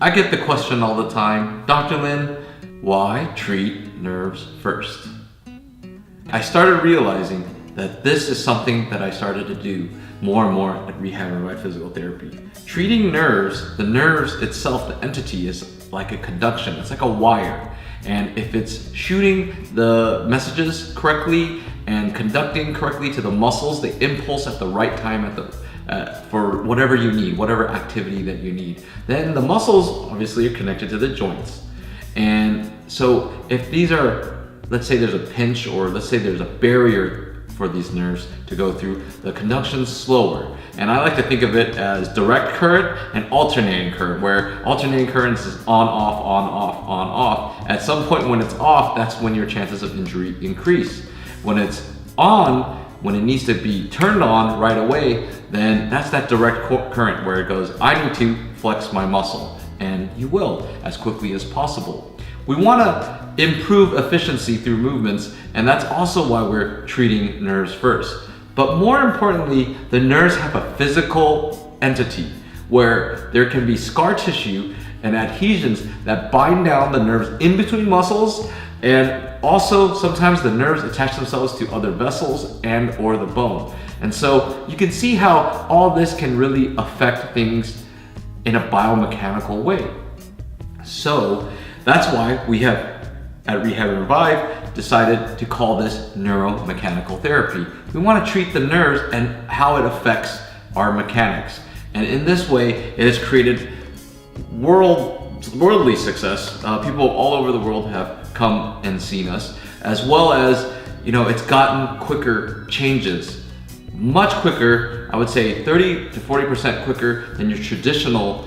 I get the question all the time, Dr. Lin, why treat nerves first? I started realizing that this is something that I started to do more and more at Rehab and Revive Physical Therapy. Treating nerves, the nerves itself, the entity is like a conduction, it's like a wire. And if it's shooting the messages correctly and conducting correctly to the muscles, the impulse at the right time for whatever you need, whatever activity that you need, then the muscles obviously are connected to the joints. And so if these are, let's say there's a pinch, or let's say there's a barrier for these nerves to go through, the conduction's slower. And I like to think of it as direct current and alternating current, where alternating current is on, off, on, off, on, off. At some point when it's off, that's when your chances of injury increase. When it's on, when it needs to be turned on right away, then that's that direct current where it goes, I need to flex my muscle, and you will as quickly as possible. We want to improve efficiency through movements, and that's also why we're treating nerves first. But more importantly, the nerves have a physical entity where there can be scar tissue and adhesions that bind down the nerves in between muscles, and also sometimes the nerves attach themselves to other vessels and or the bone. And so you can see how all this can really affect things in a biomechanical way. So that's why we have at Rehab and Revive decided to call this neuromechanical therapy. We want to treat the nerves and how it affects our mechanics. And in this way, it has created worldly success. People all over the world have come and seen us, as well as, it's gotten quicker changes, much quicker. I would say 30 to 40% quicker than your traditional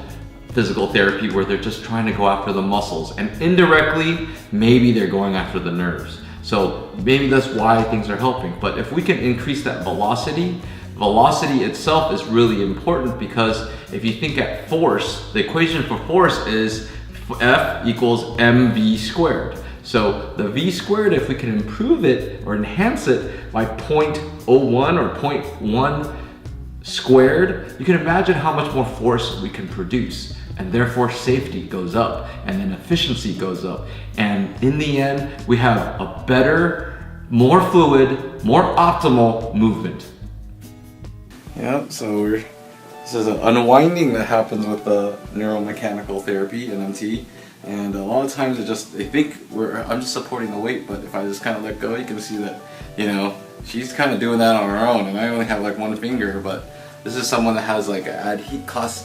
physical therapy, where they're just trying to go after the muscles, and indirectly maybe they're going after the nerves. So maybe that's why things are helping. But if we can increase that velocity itself is really important, because if you think at force, the equation for force is F equals mv squared. So the v squared, if we can improve it or enhance it by 0.01 or 0.1 squared, you can imagine how much more force we can produce, and therefore safety goes up, and then efficiency goes up, and in the end we have a better, more fluid, more optimal movement. Yeah, so this is an unwinding that happens with the neuromechanical therapy, NMT, and a lot of times they think I'm just supporting the weight, but if I just kind of let go, you can see that, she's kind of doing that on her own, and I only have like one finger. But this is someone that has like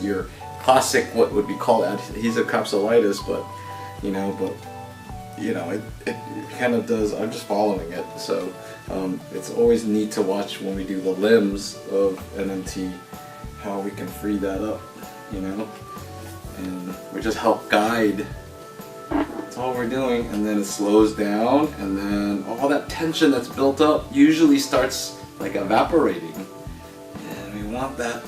your classic, what would be called adhesive capsulitis, but it kind of does. I'm just following it, so it's always neat to watch when we do the limbs of NMT, how we can free that up, and we just help guide. That's all we're doing, and then it slows down, and then all that tension that's built up usually starts like evaporating, and we want that,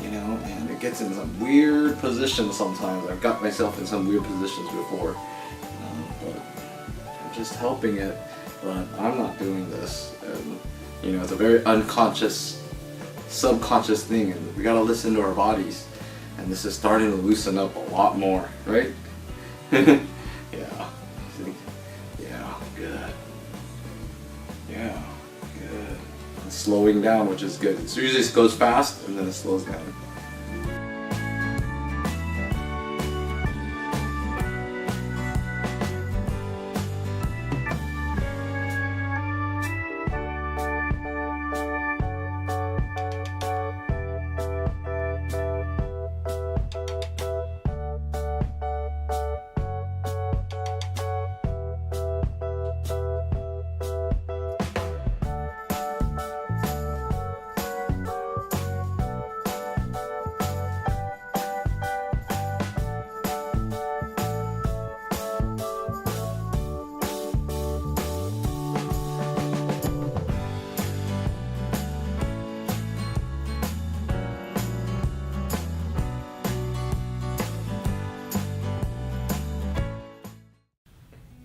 and it gets in some weird positions sometimes. I've got myself in some weird positions before, but I'm just helping it, but I'm not doing this, and it's a very unconscious, subconscious thing, and we gotta listen to our bodies, and this is starting to loosen up a lot more, right? Yeah, good. Yeah, good. And slowing down, which is good. It usually goes fast and then it slows down.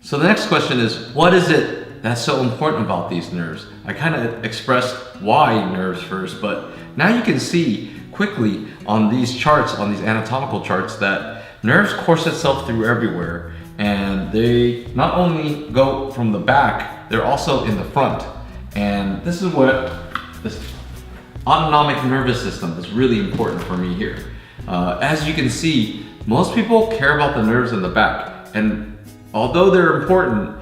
So the next question is, what is it that's so important about these nerves? I kind of expressed why nerves first, but now you can see quickly on these charts, on these anatomical charts, that nerves course itself through everywhere, and they not only go from the back, they're also in the front. And this is what this autonomic nervous system is really important for me here. As you can see, most people care about the nerves in the back, and although they're important,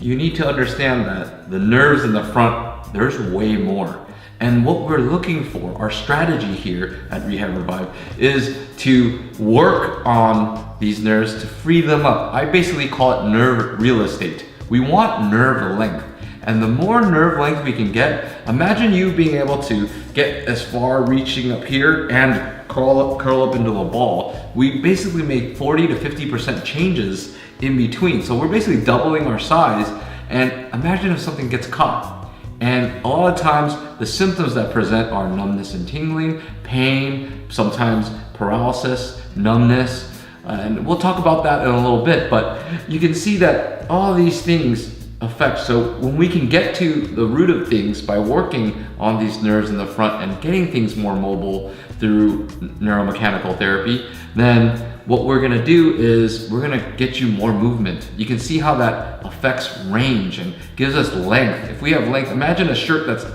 you need to understand that the nerves in the front, there's way more. And what we're looking for, our strategy here at Rehab Revive, is to work on these nerves to free them up. I basically call it nerve real estate. We want nerve length. And the more nerve length we can get, imagine you being able to get as far reaching up here and curl up into a ball. We basically make 40 to 50% changes in between. So we're basically doubling our size. And imagine if something gets caught. And a lot of times the symptoms that present are numbness and tingling, pain, sometimes paralysis, numbness, and we'll talk about that in a little bit, but you can see that all these things affect. So when we can get to the root of things by working on these nerves in the front and getting things more mobile through neuromechanical therapy, then what we're gonna do is we're gonna get you more movement. You can see how that affects range and gives us length. If we have length, imagine a shirt that's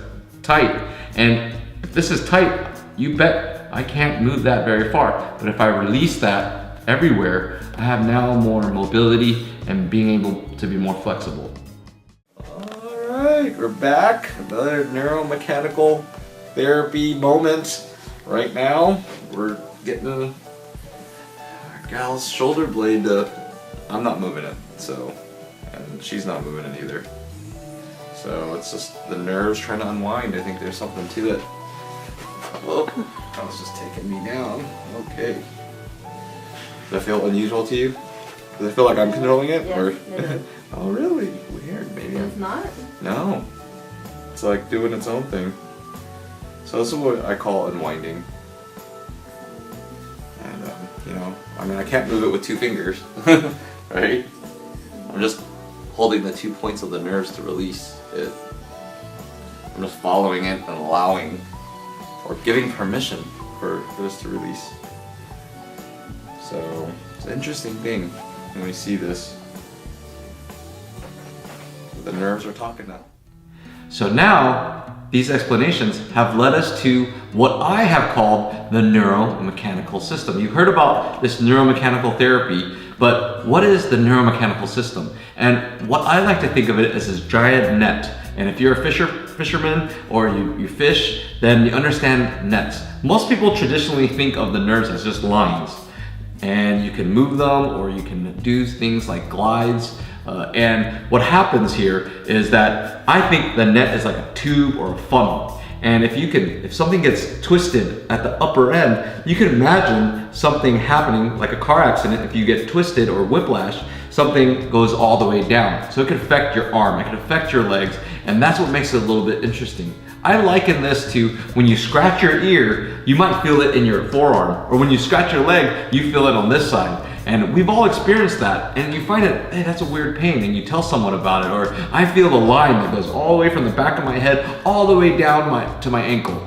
tight, and if this is tight, you bet I can't move that very far. But if I release that everywhere, I have now more mobility and being able to be more flexible. All right, we're back. Another neuromechanical therapy moment. Right now, we're getting gal's shoulder blade I'm not moving it, so, and she's not moving it either. So it's just the nerves trying to unwind. I think there's something to it. Oh, that was just taking me down. Okay. Does that feel unusual to you? Does it feel like I'm controlling it? Yes, Or? it is. Oh really? Weird, maybe. It's not? No. It's like doing its own thing. So this is what I call unwinding. And you know, I mean, I can't move it with 2 fingers, right? I'm just holding the 2 points of the nerves to release it. I'm just following it and allowing, or giving permission for this to release. So, it's an interesting thing when we see this. The nerves are talking now. So now, these explanations have led us to what I have called the neuromechanical system. You've heard about this neuromechanical therapy, but what is the neuromechanical system? And what I like to think of it as this giant net. And if you're a fisherman or you fish, then you understand nets. Most people traditionally think of the nerves as just lines. And you can move them, or you can do things like glides. And what happens here is that I think the net is like a tube or a funnel. And if something gets twisted at the upper end, you can imagine something happening like a car accident. If you get twisted or whiplash, something goes all the way down. So it could affect your arm, it could affect your legs, and that's what makes it a little bit interesting. I liken this to when you scratch your ear, you might feel it in your forearm, or when you scratch your leg, you feel it on this side. And we've all experienced that, and you find it, hey, that's a weird pain, and you tell someone about it, or I feel the line that goes all the way from the back of my head all the way down to my ankle.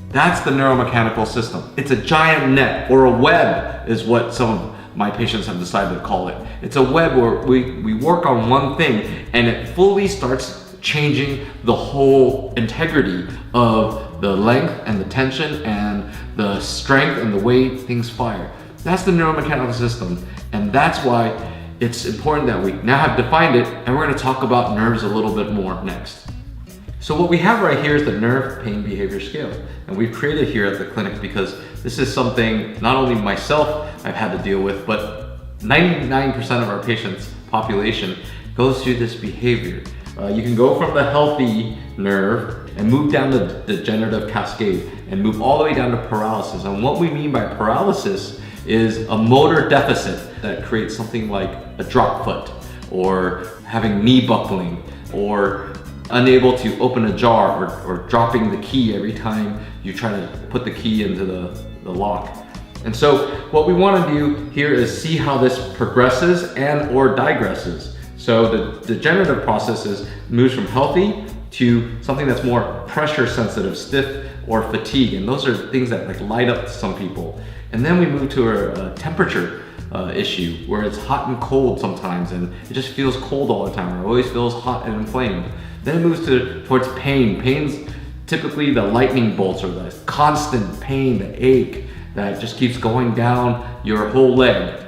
That's the neuromechanical system. It's a giant net, or a web is what some of my patients have decided to call it. It's a web where we work on one thing, and it fully starts changing the whole integrity of the length and the tension and the strength and the way things fire. That's the neuromechanical system, and that's why it's important that we now have defined it, and we're going to talk about nerves a little bit more next. So what we have right here is the nerve pain behavior scale, and we've created here at the clinic because this is something not only myself I've had to deal with, but 99% of our patients' population goes through this behavior. You can go from the healthy nerve and move down the degenerative cascade and move all the way down to paralysis. And what we mean by paralysis is a motor deficit that creates something like a drop foot, or having knee buckling, or unable to open a jar, or dropping the key every time you try to put the key into the lock. And so what we want to do here is see how this progresses and or digresses. So the degenerative processes moves from healthy to something that's more pressure sensitive, stiff, or fatigue. And those are things that like light up some people. And then we move to a temperature issue where it's hot and cold sometimes, and it just feels cold all the time, or it always feels hot and inflamed. Then it moves towards pain. Pain's typically the lightning bolts, or the constant pain, the ache that just keeps going down your whole leg.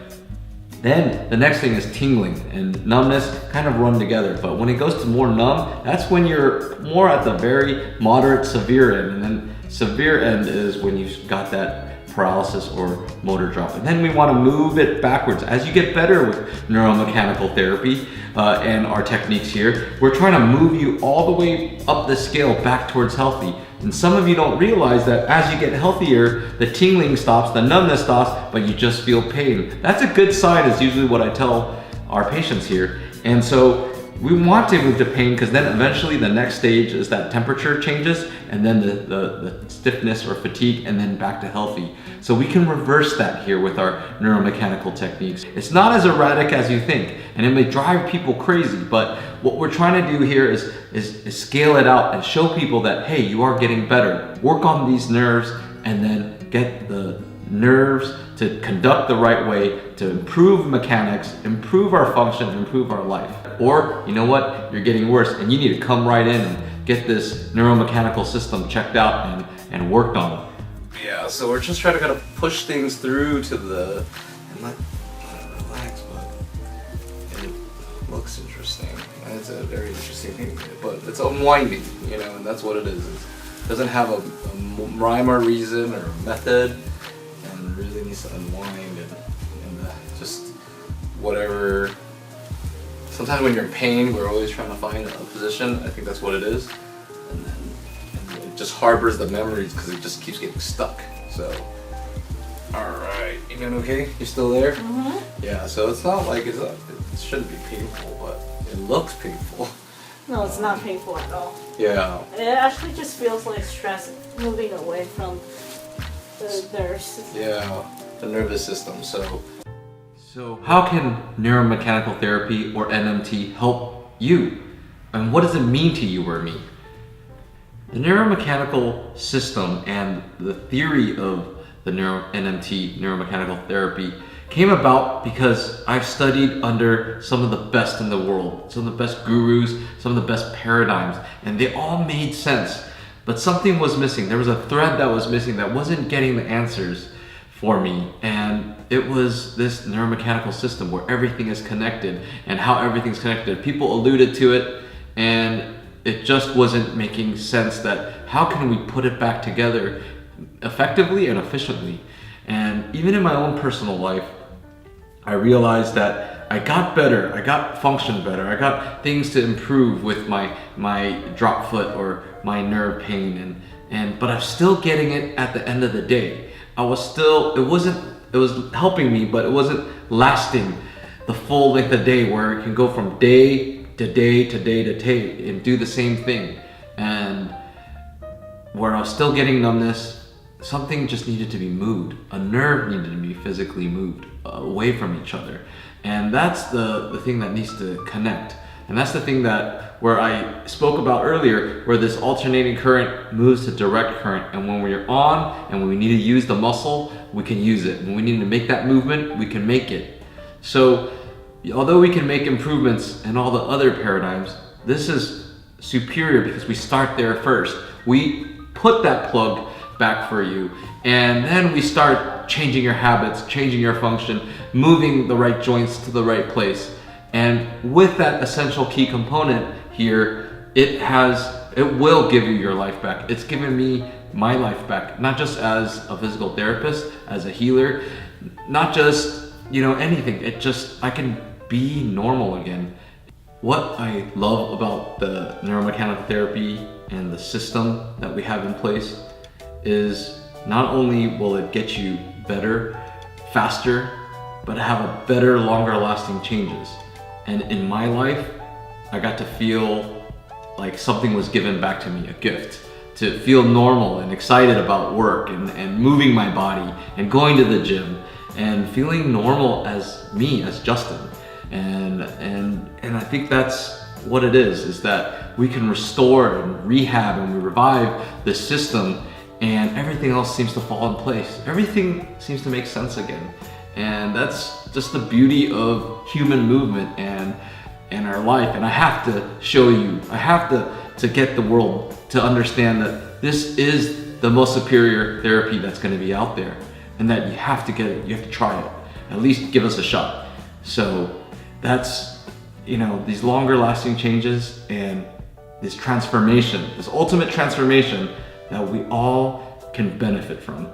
Then the next thing is tingling, and numbness kind of run together. But when it goes to more numb, that's when you're more at the very moderate severe end. And then severe end is when you've got that paralysis or motor drop. And then we want to move it backwards. As you get better with neuromechanical therapy and our techniques here, we're trying to move you all the way up the scale back towards healthy. And some of you don't realize that as you get healthier, the tingling stops, the numbness stops, but you just feel pain. That's a good sign, is usually what I tell our patients here. And so we want to move to pain, because then eventually the next stage is that temperature changes, and then the stiffness or fatigue, and then back to healthy. So we can reverse that here with our neuromechanical techniques. It's not as erratic as you think, and it may drive people crazy, but what we're trying to do here is scale it out and show people that, hey, you are getting better. Work on these nerves, and then get the nerves to conduct the right way, to improve mechanics, improve our function, improve our life. Or, you know what, you're getting worse and you need to come right in and get this neuromechanical system checked out and worked on. Yeah, so we're just trying to kind of push things through to the, and let relax, but it looks interesting. It's a very interesting thing, but it's unwinding, you know, and that's what it is. It doesn't have a rhyme or reason or method, and really needs to unwind and just whatever. Sometimes when you're in pain, we're always trying to find a position. I think that's what it is. And it just harbors the memories because it just keeps getting stuck. So, alright, you doing okay? You still there? Mm-hmm. Yeah, so it's not like it shouldn't be painful, but it looks painful. No, it's not painful at all. Yeah. It actually just feels like stress moving away from the nerves. Yeah, the nervous system. So how can neuromechanical therapy or NMT help you? And what does it mean to you or me? The neuromechanical system and the theory of the NMT, neuromechanical therapy, came about because I've studied under some of the best in the world, some of the best gurus, some of the best paradigms, and they all made sense. But something was missing. There was a thread that was missing that wasn't getting the answers for me, and it was this neuromechanical system where everything is connected and how everything's connected. People alluded to it, and it just wasn't making sense that how can we put it back together effectively and efficiently. And even in my own personal life, I realized that I got better, I got function better, I got things to improve with my drop foot or my nerve pain, but I'm still getting it at the end of the day. it was helping me, but it wasn't lasting the full length of day, where it can go from day to day to day to day and do the same thing. And where I was still getting numbness, something just needed to be moved. A nerve needed to be physically moved away from each other. And that's the thing that needs to connect. And that's the thing where I spoke about earlier, where this alternating current moves to direct current. And when we're on and when we need to use the muscle, we can use it. When we need to make that movement, we can make it. So although we can make improvements in all the other paradigms, this is superior because we start there first. We put that plug back for you, and then we start changing your habits, changing your function, moving the right joints to the right place. And with that essential key component here, it will give you your life back. It's given me my life back, not just as a physical therapist, as a healer, not just, anything. I can be normal again. What I love about the neuromechanical therapy and the system that we have in place is not only will it get you better, faster, but have a better, longer lasting changes. And in my life, I got to feel like something was given back to me, a gift, to feel normal and excited about work and moving my body and going to the gym and feeling normal as me, as Justin. And I think that's what it is that we can restore and rehab and we revive the system, and everything else seems to fall in place. Everything seems to make sense again. And that's just the beauty of human movement and our life. And I have to show you, I have to get the world to understand that this is the most superior therapy that's going to be out there, and that you have to get it, you have to try it, at least give us a shot. So that's, you know, these longer lasting changes and this transformation, this ultimate transformation that we all can benefit from.